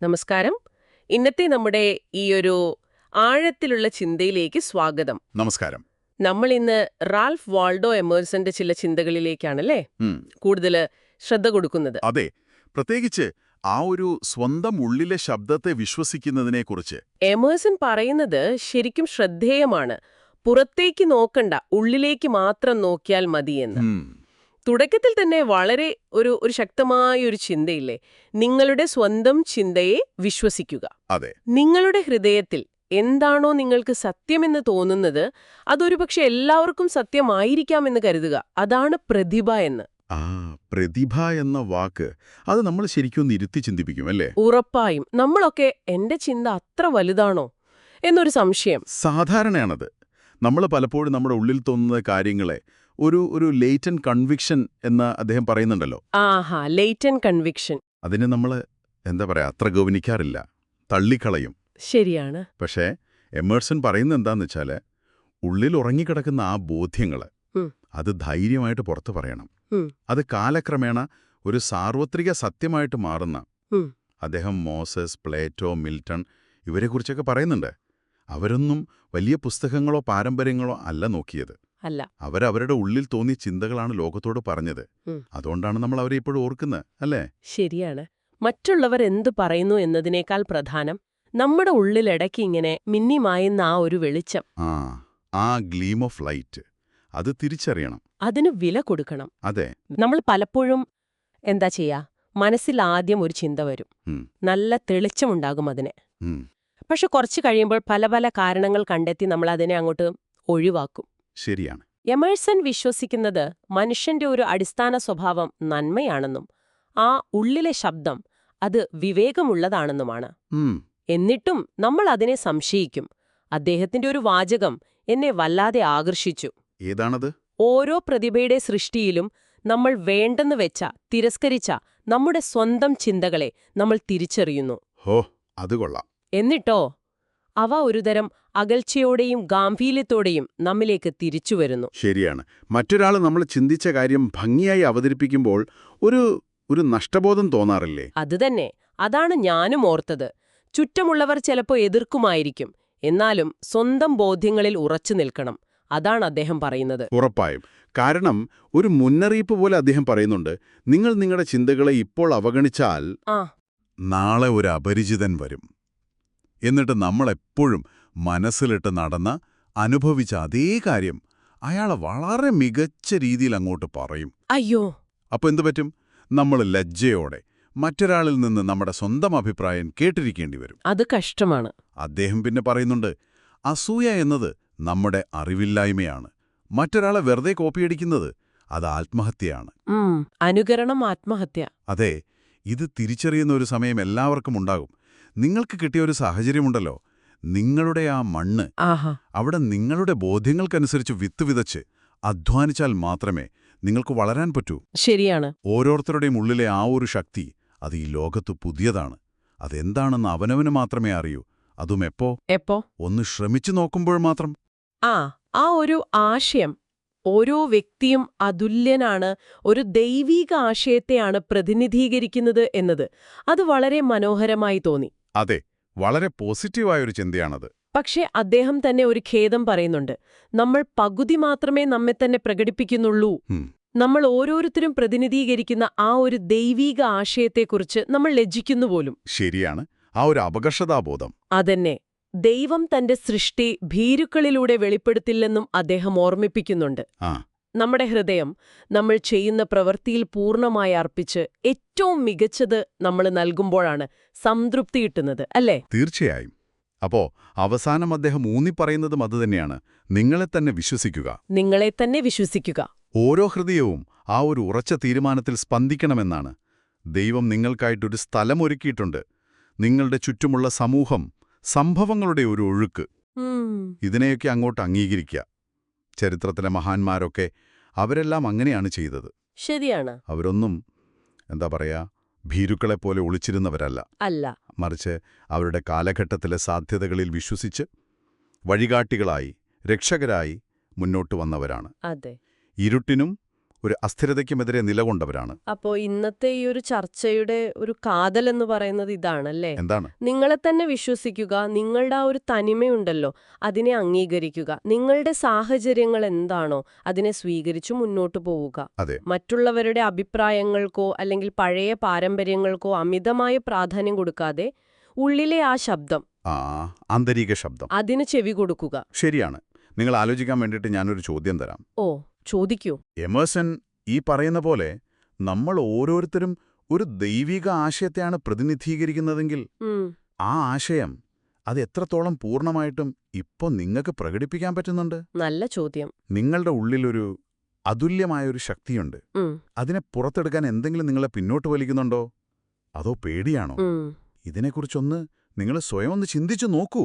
നമസ്കാരം. ഇന്നത്തെ നമ്മുടെ ഈയൊരു ആഴത്തിലുള്ള ചിന്തയിലേക്ക് സ്വാഗതം. നമസ്കാരം. നമ്മൾ ഇന്ന് റാൽഫ് വാൾഡോ എമേഴ്സന്റെ ചില ചിന്തകളിലേക്കാണല്ലേ കൂടുതൽ ശ്രദ്ധ കൊടുക്കുന്നത്. അതെ, പ്രത്യേകിച്ച് ആ ഒരു സ്വന്തം ഉള്ളിലെ ശബ്ദത്തെ വിശ്വസിക്കുന്നതിനെക്കുറിച്ച്. എമേഴ്സൺ പറയുന്നത് ശരിക്കും ശ്രദ്ധേയമാണ്. പുറത്തേക്ക് നോക്കണ്ട, ഉള്ളിലേക്ക് മാത്രം നോക്കിയാൽ മതിയെന്ന്. തുടക്കത്തിൽ തന്നെ വളരെ ഒരു ശക്തമായ ഒരു ചിന്തയില്ലേ, നിങ്ങളുടെ സ്വന്തം ചിന്തയെ വിശ്വസിക്കുക. അതെ, നിങ്ങളുടെ ഹൃദയത്തിൽ എന്താണോ നിങ്ങൾക്ക് സത്യമെന്ന് തോന്നുന്നത് അതൊരുപക്ഷെ എല്ലാവർക്കും സത്യമായിരിക്കാമെന്ന് കരുതുക. അതാണ് പ്രതിഭ എന്ന്. പ്രതിഭ എന്ന വാക്ക് അത് നമ്മൾ ശരിക്കും ഇരുത്തി ചിന്തിപ്പിക്കും അല്ലേ? ഉറപ്പായും. നമ്മളൊക്കെ എന്റെ ചിന്ത അത്ര വലുതാണോ എന്നൊരു സംശയം സാധാരണയാണത്. നമ്മൾ പലപ്പോഴും നമ്മുടെ ഉള്ളിൽ തോന്നുന്ന കാര്യങ്ങളെ ഒരു ലേറ്റന്റ് കൺവിക്ഷൻ എന്ന് അദ്ദേഹം പറയുന്നുണ്ടല്ലോ. Latent conviction. അതിന് നമ്മൾ എന്താ പറയാ, അത്ര ഗൗനിക്കാറില്ല, തള്ളിക്കളയും. ശരിയാണ്. പക്ഷേ എമേഴ്സൺ പറയുന്നത് എന്താന്ന് വെച്ചാല്, ഉള്ളിൽ ഉറങ്ങിക്കിടക്കുന്ന ആ ബോധ്യങ്ങള് അത് ധൈര്യമായിട്ട് പുറത്തു പറയണം. അത് കാലക്രമേണ ഒരു സാർവത്രിക സത്യമായിട്ട് മാറുന്ന. അദ്ദേഹം മോസസ്, പ്ലേറ്റോ, മിൽട്ടൺ ഇവരെക്കുറിച്ചൊക്കെ പറയുന്നുണ്ട്. അവരൊന്നും വലിയ പുസ്തകങ്ങളോ പാരമ്പര്യങ്ങളോ അല്ല നോക്കിയത്. അല്ല, അവരവരുടെ ഉള്ളിൽ തോന്നിയ ചിന്തകളാണ് ലോകത്തോട് പറഞ്ഞത്. അതുകൊണ്ടാണ് നമ്മൾ അവരെ ഇപ്പോഴും ഓർക്കുന്നത്, അല്ലേ? ശരിയാണ്. മറ്റുള്ളവർ എന്തു പറയുന്നു എന്നതിനേക്കാൾ പ്രധാനം നമ്മുടെ ഉള്ളിലിടയ്ക്ക് ഇങ്ങനെ മിന്നിമായുന്ന ആ ഒരു വെളിച്ചം, ആ ഗ്ലീം ഓഫ് ലൈറ്റ്, അത് തിരിച്ചറിയണം. അതിന് വില കൊടുക്കണം. അതെ. നമ്മൾ പലപ്പോഴും എന്താ ചെയ്യാ, മനസ്സിൽ ആദ്യം ഒരു ചിന്ത വരും, നല്ല തെളിച്ചമുണ്ടാകും അതിനെ. പക്ഷെ കുറച്ച് കഴിയുമ്പോൾ പല പല കാരണങ്ങൾ കണ്ടെത്തി നമ്മൾ അതിനെ അങ്ങോട്ട് ഒഴിവാക്കും. ശരിയാണ്. എമേഴ്സൺ വിശ്വസിക്കുന്നത് മനുഷ്യന്റെ ഒരു അടിസ്ഥാന സ്വഭാവം നന്മയാണെന്നും ആ ഉള്ളിലെ ശബ്ദം അത് വിവേകമുള്ളതാണെന്നുമാണ്. എന്നിട്ടും നമ്മൾ അതിനെ സംശയിക്കും. അദ്ദേഹത്തിന്റെ ഒരു വാചകം എന്നെ വല്ലാതെ ആകർഷിച്ചു. ഏതാണത്? ഓരോ പ്രതിഭയുടെ സൃഷ്ടിയിലും നമ്മൾ വേണ്ടെന്ന് വെച്ച, തിരസ്കരിച്ച നമ്മുടെ സ്വന്തം ചിന്തകളെ നമ്മൾ തിരിച്ചറിയുന്നു. ഹോ, അത് കൊള്ളാം. എന്നിട്ടോ അവ ഒരുതരം അകൽച്ചയോടെയും ഗാംഭീര്യത്തോടെയും നമ്മിലേക്ക് തിരിച്ചുവരുന്നു. ശരിയാണ്. മറ്റൊരാൾ നമ്മൾ ചിന്തിച്ച കാര്യം ഭംഗിയായി അവതരിപ്പിക്കുമ്പോൾ ഒരു നഷ്ടബോധം തോന്നാറില്ലേ? അതുതന്നെ, അതാണ് ഞാനും ഓർത്തത്. ചുറ്റുമുള്ളവർ ചിലപ്പോൾ എതിർക്കുമായിരിക്കും, എന്നാലും സ്വന്തം ബോധ്യങ്ങളിൽ ഉറച്ചു നിൽക്കണം. അതാണ് അദ്ദേഹം പറയുന്നത്. ഉറപ്പായും. കാരണം ഒരു മുന്നറിയിപ്പ് പോലെ അദ്ദേഹം പറയുന്നുണ്ട്, നിങ്ങൾ നിങ്ങളുടെ ചിന്തകളെ ഇപ്പോൾ അവഗണിച്ചാൽ നാളെ ഒരു അപരിചിതൻ വരും. എന്നിട്ട് നമ്മളെപ്പോഴും മനസ്സിലിട്ട് നടന്ന, അനുഭവിച്ച അതേ കാര്യം അയാളെ വളരെ മികച്ച രീതിയിൽ അങ്ങോട്ട് പറയും. അയ്യോ! അപ്പോൾ എന്തു പറ്റും? നമ്മൾ ലജ്ജയോടെ മറ്റൊരാളിൽ നിന്ന് നമ്മുടെ സ്വന്തം അഭിപ്രായം കേട്ടിരിക്കേണ്ടി വരും. അത് കഷ്ടമാണ്. അദ്ദേഹം പിന്നെ പറയുന്നുണ്ട്, അസൂയ എന്നത് നമ്മുടെ അറിവില്ലായ്മയാണ്. മറ്റൊരാളെ വെറുതെ കോപ്പിയടിക്കുന്നത് അത് ആത്മഹത്യയാണ്. അനുകരണം ആത്മഹത്യ. അതെ, ഇത് തിരിച്ചറിയുന്ന ഒരു സമയം എല്ലാവർക്കും ഉണ്ടാകും. നിങ്ങൾക്ക് കിട്ടിയ ഒരു സാഹചര്യമുണ്ടല്ലോ, നിങ്ങളുടെ ആ മണ്ണ്, അവിടെ നിങ്ങളുടെ ബോധ്യങ്ങൾക്കനുസരിച്ച് വിത്ത് വിതച്ച് അധ്വാനിച്ചാൽ മാത്രമേ നിങ്ങൾക്ക് വളരാൻ പറ്റൂ. ശരിയാണ്. ഓരോരുത്തരുടെയും ഉള്ളിലെ ആ ഒരു ശക്തി അത് ഈ ലോകത്ത് പുതിയതാണ്. അതെന്താണെന്ന് അവനവന് മാത്രമേ അറിയൂ. അതും എപ്പോ ഒന്ന് ശ്രമിച്ചു നോക്കുമ്പോൾ മാത്രം. ആ ഒരു ആശയം, ഓരോ വ്യക്തിയും അതുല്യനാണ്, ഒരു ദൈവീക ആശയത്തെയാണ് പ്രതിനിധീകരിക്കുന്നത് എന്നത്, അത് വളരെ മനോഹരമായി തോന്നി. അതെ, വളരെ പോസിറ്റീവായൊരു ചിന്തയാണത്. പക്ഷേ അദ്ദേഹം തന്നെ ഒരു ഖേദം പറയുന്നുണ്ട്. നമ്മൾ പകുതി മാത്രമേ നമ്മെ തന്നെ പ്രകടിപ്പിക്കുന്നുള്ളൂ. നമ്മൾ ഓരോരുത്തരും പ്രതിനിധീകരിക്കുന്ന ആ ഒരു ദൈവീക ആശയത്തെക്കുറിച്ച് നമ്മൾ ലജ്ജിക്കുന്നുപോലും. ശരിയാണ്, ആ ഒരു അപകർഷതാബോധം. അതന്നെ. ദൈവം തന്റെ സൃഷ്ടി ഭീരുക്കളിലൂടെ വെളിപ്പെടുത്തില്ലെന്നും അദ്ദേഹം ഓർമ്മിപ്പിക്കുന്നുണ്ട്. നമ്മുടെ ഹൃദയം നമ്മൾ ചെയ്യുന്ന പ്രവൃത്തിയിൽ പൂർണ്ണമായി അർപ്പിച്ച് ഏറ്റവും മികച്ചത് നമ്മൾ നൽകുമ്പോഴാണ് സംതൃപ്തി കിട്ടുന്നത്, അല്ലേ? തീർച്ചയായും. അപ്പോ അവസാനം അദ്ദേഹം ഊന്നിപ്പറയുന്നതും അതുതന്നെയാണ്, നിങ്ങളെ തന്നെ വിശ്വസിക്കുക. നിങ്ങളെ തന്നെ വിശ്വസിക്കുക. ഓരോ ഹൃദയവും ആ ഒരു ഉറച്ച തീരുമാനത്തിൽ സ്പന്ദിക്കണമെന്നാണ്. ദൈവം നിങ്ങൾക്കായിട്ടൊരു സ്ഥലമൊരുക്കിയിട്ടുണ്ട്. നിങ്ങളുടെ ചുറ്റുമുള്ള സമൂഹം, സംഭവങ്ങളുടെ ഒരു ഒഴുക്ക്, ഇതിനെയൊക്കെ അങ്ങോട്ട് അംഗീകരിക്കുക. ചരിത്രത്തിലെ മഹാന്മാരൊക്കെ അവരെല്ലാം അങ്ങനെയാണ് ചെയ്തത്. ശരിയാണ്. അവരൊന്നും എന്താ പറയാ, ഭീരുക്കളെപ്പോലെ ഒളിച്ചിരുന്നവരല്ല. അല്ല, മറിച്ച് അവരുടെ കാലഘട്ടത്തിലെ സാധ്യതകളിൽ വിശ്വസിച്ച് വഴികാട്ടികളായി, രക്ഷകരായി മുന്നോട്ടു വന്നവരാണ്. അതെ. ഇരുട്ടിനും ഒരു അസ്ഥിരതയ്ക്കുമെതിരെ നിലകൊണ്ടവരാണ്. അപ്പോ ഇന്നത്തെ ഈ ഒരു ചർച്ചയുടെ ഒരു കാതലെന്ന് പറയുന്നത് ഇതാണല്ലേ? എന്താണ്? നിങ്ങളെ തന്നെ വിശ്വസിക്കുക, നിങ്ങളുടെ ആ ഒരു തനിമയുണ്ടല്ലോ, അതിനെ അംഗീകരിക്കുക, നിങ്ങളുടെ സാഹചര്യങ്ങൾ എന്താണോ അതിനെ സ്വീകരിച്ചു മുന്നോട്ടു പോവുക. അതെ. മറ്റുള്ളവരുടെ അഭിപ്രായങ്ങൾക്കോ അല്ലെങ്കിൽ പഴയ പാരമ്പര്യങ്ങൾക്കോ അമിതമായ പ്രാധാന്യം കൊടുക്കാതെ ഉള്ളിലെ ആ ശബ്ദം, ആന്തരിക ശബ്ദം, അതിന് ചെവി കൊടുക്കുക. ശരിയാണ്. നിങ്ങൾ ആലോചിക്കാൻ വേണ്ടിയിട്ട് ഞാനൊരു ചോദ്യം തരാം. ഓ, ചോദിക്കൂ. എമേഴ്സൺ ഈ പറയുന്ന പോലെ നമ്മൾ ഓരോരുത്തരും ഒരു ദൈവിക ആശയത്തെയാണ് പ്രതിനിധീകരിക്കുന്നതെങ്കിൽ ആ ആശയം അത് എത്രത്തോളം പൂർണ്ണമായിട്ടും ഇപ്പോൾ നിങ്ങൾക്ക് പ്രകടിപ്പിക്കാൻ പറ്റുന്നുണ്ട്? നല്ല ചോദ്യം. നിങ്ങളുടെ ഉള്ളിലൊരു അതുല്യമായൊരു ശക്തിയുണ്ട്. അതിനെ പുറത്തെടുക്കാൻ എന്തെങ്കിലും നിങ്ങളെ പിന്നോട്ട് വലിക്കുന്നുണ്ടോ? അതോ പേടിയാണോ? ഇതിനെക്കുറിച്ചൊന്ന് നിങ്ങൾ സ്വയം ഒന്ന് ചിന്തിച്ചു നോക്കൂ.